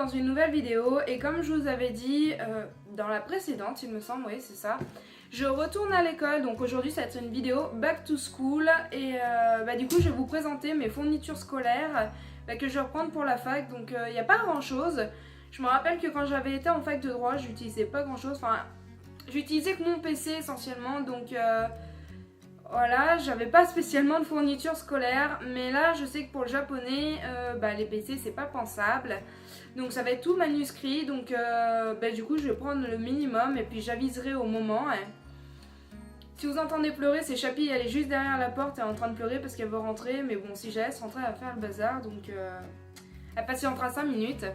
dans une nouvelle vidéo et comme je vous avais dit dans la précédente, il me semble, oui c'est ça, je retourne à l'école. Donc aujourd'hui ça va être une vidéo back to school et du coup je vais vous présenter mes fournitures scolaires que je vais reprendre pour la fac. Donc il n'y a pas grand chose. Je me rappelle que quand j'avais été en fac de droit j'utilisais pas grand chose, enfin j'utilisais que mon PC essentiellement, donc voilà, j'avais pas spécialement de fournitures scolaires, mais là je sais que pour le japonais, les PC c'est pas pensable. Donc ça va être tout manuscrit, donc du coup je vais prendre le minimum et puis j'aviserai au moment. Si vous entendez pleurer, c'est Chapi, elle est juste derrière la porte, elle est en train de pleurer parce qu'elle veut rentrer, mais bon si je laisse rentrer elle va faire le bazar, donc elle patientera 5 minutes.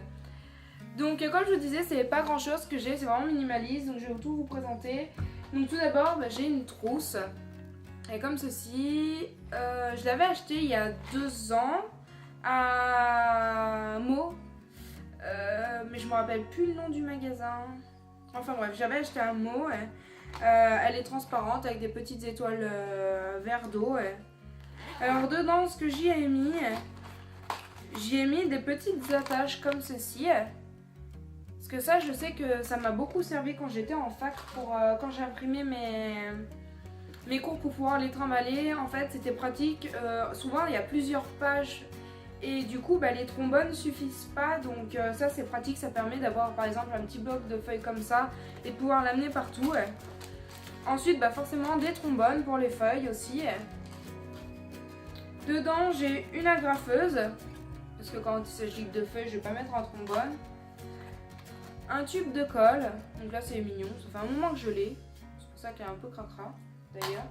Donc comme je vous disais, c'est pas grand chose que j'ai, c'est vraiment minimaliste, donc je vais tout vous présenter. Donc tout d'abord j'ai une trousse. Et comme ceci, je l'avais acheté il y a 2 ans à Meaux, mais je me rappelle plus le nom du magasin. Enfin bref, j'avais acheté à Meaux. Elle est transparente avec des petites étoiles vert d'eau. Alors dedans, ce que j'y ai mis des petites attaches comme ceci. Parce que ça, je sais que ça m'a beaucoup servi quand j'étais en fac pour quand j'ai imprimé mes cours pour pouvoir les trimballer. En fait c'était pratique, souvent il y a plusieurs pages et du coup les trombones suffisent pas, donc ça c'est pratique, ça permet d'avoir par exemple un petit bloc de feuilles comme ça et de pouvoir l'amener partout. Ensuite forcément des trombones pour les feuilles aussi. Dedans j'ai une agrafeuse, parce que quand il s'agit de feuilles je vais pas mettre un trombone. Un tube de colle, donc là c'est mignon, ça fait un moment que je l'ai, c'est pour ça qu'il est un peu cracra d'ailleurs.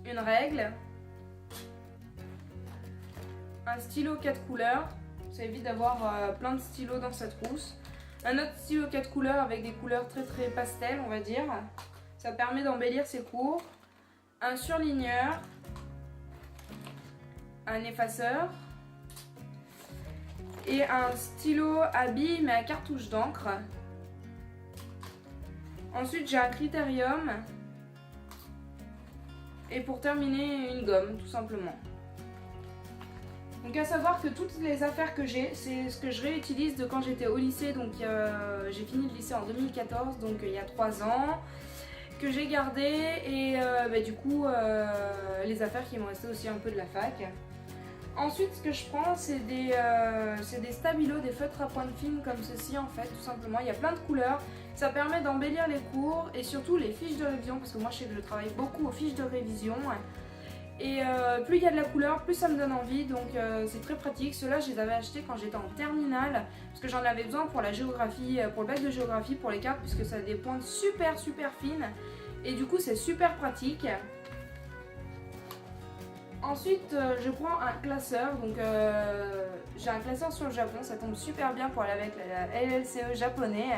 Une règle, un stylo 4 couleurs, ça évite d'avoir plein de stylos dans cette trousse. Un autre stylo 4 couleurs avec des couleurs très pastel, on va dire, ça permet d'embellir ses cours. Un surligneur, un effaceur et un stylo à billes mais à cartouche d'encre. Ensuite j'ai un critérium. Et pour terminer, une gomme, tout simplement. Donc à savoir que toutes les affaires que j'ai, c'est ce que je réutilise de quand j'étais au lycée. Donc j'ai fini le lycée en 2014, donc il y a 3 ans, que j'ai gardé. Et du coup, les affaires qui m'ont resté aussi un peu de la fac. Ensuite, ce que je prends, c'est des stabilos, des feutres à pointe fine comme ceci en fait, tout simplement. Il y a plein de couleurs. Ça permet d'embellir les cours et surtout les fiches de révision, parce que moi je sais que je travaille beaucoup aux fiches de révision. Et plus il y a de la couleur, plus ça me donne envie, donc c'est très pratique. Ceux-là, je les avais achetés quand j'étais en terminale, parce que j'en avais besoin pour la géographie, pour le bac de géographie, pour les cartes, puisque ça a des pointes super fines. Et du coup, c'est super pratique. Ensuite, je prends un classeur, donc j'ai un classeur sur le Japon, ça tombe super bien pour aller avec la LLCE japonais,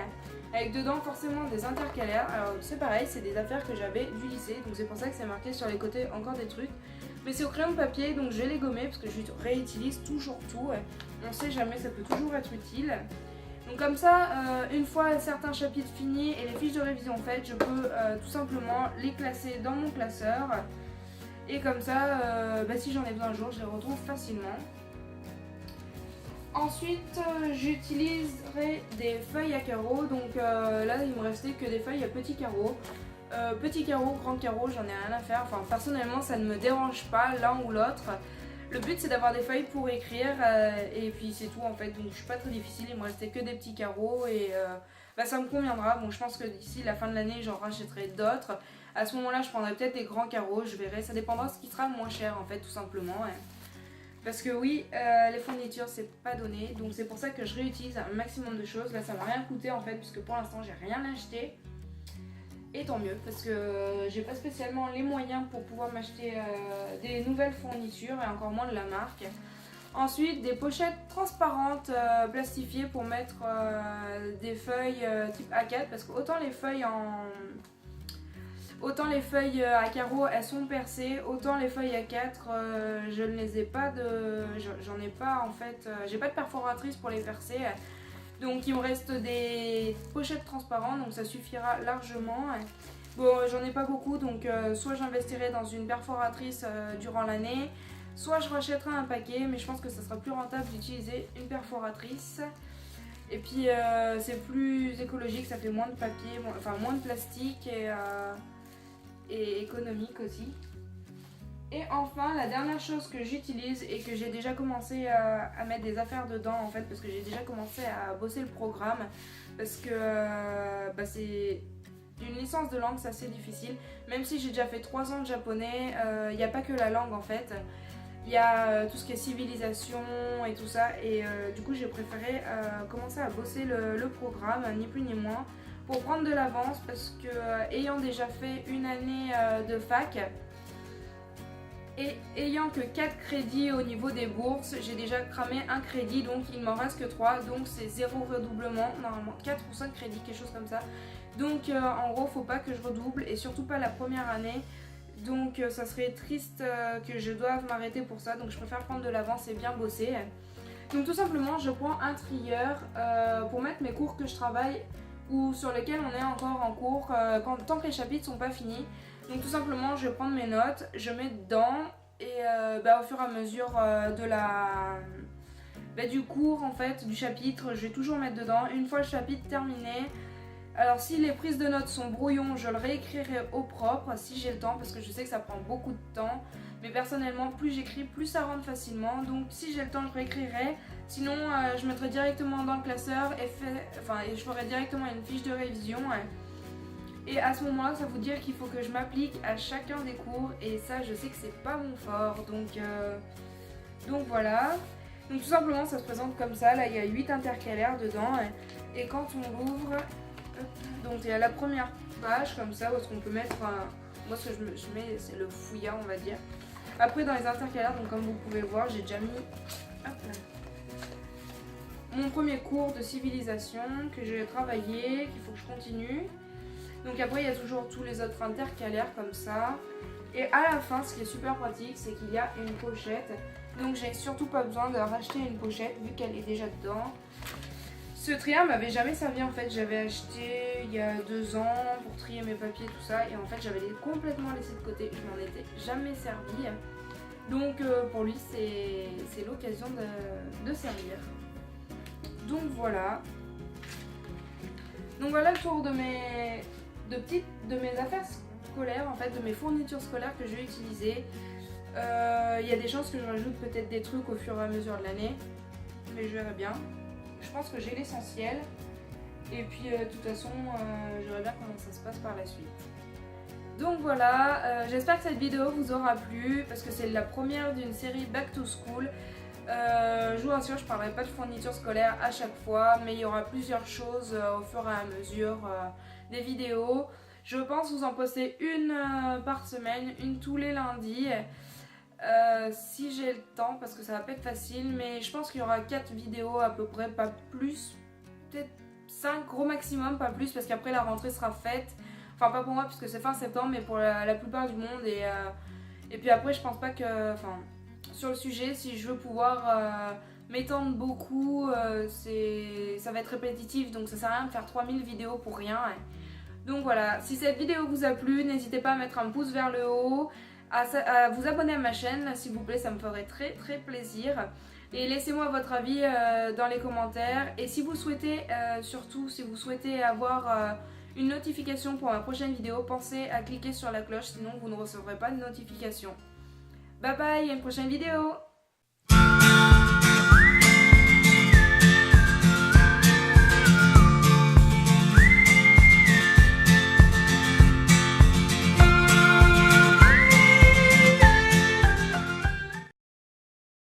avec dedans forcément des intercalaires. Alors c'est pareil, c'est des affaires que j'avais du lycée, donc c'est pour ça que c'est marqué sur les côtés encore des trucs. Mais c'est au crayon de papier, donc je vais les gommer parce que je réutilise toujours tout, on sait jamais, ça peut toujours être utile. Donc comme ça, une fois certains chapitres finis et les fiches de révision faites, je peux tout simplement les classer dans mon classeur. Et comme ça, si j'en ai besoin un jour, je les retrouve facilement. Ensuite, j'utiliserai des feuilles à carreaux. Donc là, il me restait que des feuilles à petits carreaux. Petits carreaux, grands carreaux, j'en ai rien à faire. Enfin, personnellement, ça ne me dérange pas l'un ou l'autre. Le but, c'est d'avoir des feuilles pour écrire. Et puis, c'est tout en fait. Donc, je suis pas très difficile. Il me restait que des petits carreaux. Et ça me conviendra. Bon, je pense que d'ici la fin de l'année, j'en rachèterai d'autres. À ce moment-là, je prendrai peut-être des grands carreaux, je verrai, ça dépendra de ce qui sera le moins cher en fait, tout simplement. Parce que oui, les fournitures, c'est pas donné, donc c'est pour ça que je réutilise un maximum de choses. Là, ça m'a rien coûté en fait, puisque pour l'instant, j'ai rien acheté. Et tant mieux, parce que j'ai pas spécialement les moyens pour pouvoir m'acheter des nouvelles fournitures, et encore moins de la marque. Ensuite, des pochettes transparentes plastifiées pour mettre des feuilles type A4, parce que autant les feuilles à carreaux elles sont percées, autant les feuilles A4 je ne les ai pas j'en ai pas en fait, j'ai pas de perforatrice pour les percer. Donc il me reste des pochettes transparentes, donc ça suffira largement. Bon, j'en ai pas beaucoup, donc soit j'investirai dans une perforatrice durant l'année, soit je rachèterai un paquet, mais je pense que ça sera plus rentable d'utiliser une perforatrice. Et puis c'est plus écologique, ça fait moins de papier, enfin moins de plastique et économique aussi. Et enfin, la dernière chose que j'utilise et que j'ai déjà commencé à mettre des affaires dedans en fait, parce que j'ai déjà commencé à bosser le programme, parce que c'est une licence de langue, c'est assez difficile. Même si j'ai déjà fait 3 ans de japonais, il n'y a pas que la langue en fait. Il y a tout ce qui est civilisation et tout ça. Et du coup, j'ai préféré commencer à bosser le programme, ni plus ni moins, pour prendre de l'avance, parce que ayant déjà fait une année de fac, et ayant que 4 crédits au niveau des bourses, j'ai déjà cramé un crédit, donc il m'en reste que 3, donc c'est 0 redoublement, normalement 4 ou 5 crédits, quelque chose comme ça. Donc en gros, faut pas que je redouble, et surtout pas la première année, donc ça serait triste que je doive m'arrêter pour ça, donc je préfère prendre de l'avance et bien bosser. Donc tout simplement, je prends un trieur pour mettre mes cours que je travaille ou sur lesquels on est encore en cours tant que les chapitres sont pas finis. Donc tout simplement, je vais prendre mes notes, je mets dedans et au fur et à mesure du cours en fait, du chapitre, je vais toujours mettre dedans. Une fois le chapitre terminé, alors si les prises de notes sont brouillons, je le réécrirai au propre si j'ai le temps, parce que je sais que ça prend beaucoup de temps. Mais personnellement, plus j'écris, plus ça rentre facilement. Donc si j'ai le temps, je réécrirai. Sinon, je mettrai directement dans le classeur et je ferai directement une fiche de révision. Et à ce moment-là, ça veut dire qu'il faut que je m'applique à chacun des cours. Et ça, je sais que c'est pas mon fort. Donc voilà. Donc tout simplement, ça se présente comme ça. Là, il y a 8 intercalaires dedans. Et quand on l'ouvre, donc il y a la première page comme ça, où est-ce qu'on peut mettre... moi, ce que je mets, c'est le fouillat, on va dire. Après, dans les intercalaires, donc comme vous pouvez voir, j'ai déjà mis... Hop là. Mon premier cours de civilisation que j'ai travaillé, qu'il faut que je continue. Donc après il y a toujours tous les autres intercalaires comme ça. Et à la fin, ce qui est super pratique, c'est qu'il y a une pochette. Donc j'ai surtout pas besoin de racheter une pochette vu qu'elle est déjà dedans. Ce trieur m'avait jamais servi en fait. J'avais acheté il y a 2 ans pour trier mes papiers tout ça. Et en fait j'avais complètement laissé de côté. Je m'en étais jamais servi. Donc pour lui c'est l'occasion de servir. Donc voilà. Donc voilà le tour de mes affaires scolaires, en fait, de mes fournitures scolaires que je vais utiliser. Il y a des chances que je rajoute peut-être des trucs au fur et à mesure de l'année, mais je verrai bien. Je pense que j'ai l'essentiel. Et puis de toute façon, je verrai bien comment ça se passe par la suite. Donc voilà, j'espère que cette vidéo vous aura plu, parce que c'est la première d'une série Back to School. Je vous rassure, je ne parlerai pas de fournitures scolaires à chaque fois, mais il y aura plusieurs choses au fur et à mesure des vidéos. Je pense vous en poster une par semaine, une tous les lundis, si j'ai le temps, parce que ça va pas être facile, mais je pense qu'il y aura 4 vidéos à peu près, pas plus, peut-être 5 gros maximum, pas plus, parce qu'après la rentrée sera faite. Enfin pas pour moi puisque c'est fin septembre, mais pour la plupart du monde, et puis après je pense pas que... sur le sujet, si je veux pouvoir m'étendre beaucoup, ça va être répétitif, donc ça sert à rien de faire 3000 vidéos pour rien. Donc voilà, si cette vidéo vous a plu, n'hésitez pas à mettre un pouce vers le haut, à vous abonner à ma chaîne s'il vous plaît, ça me ferait très très plaisir. Et laissez-moi votre avis dans les commentaires. Et si vous souhaitez, surtout si vous souhaitez avoir une notification pour ma prochaine vidéo, pensez à cliquer sur la cloche, sinon vous ne recevrez pas de notification. Bye bye, à une prochaine vidéo!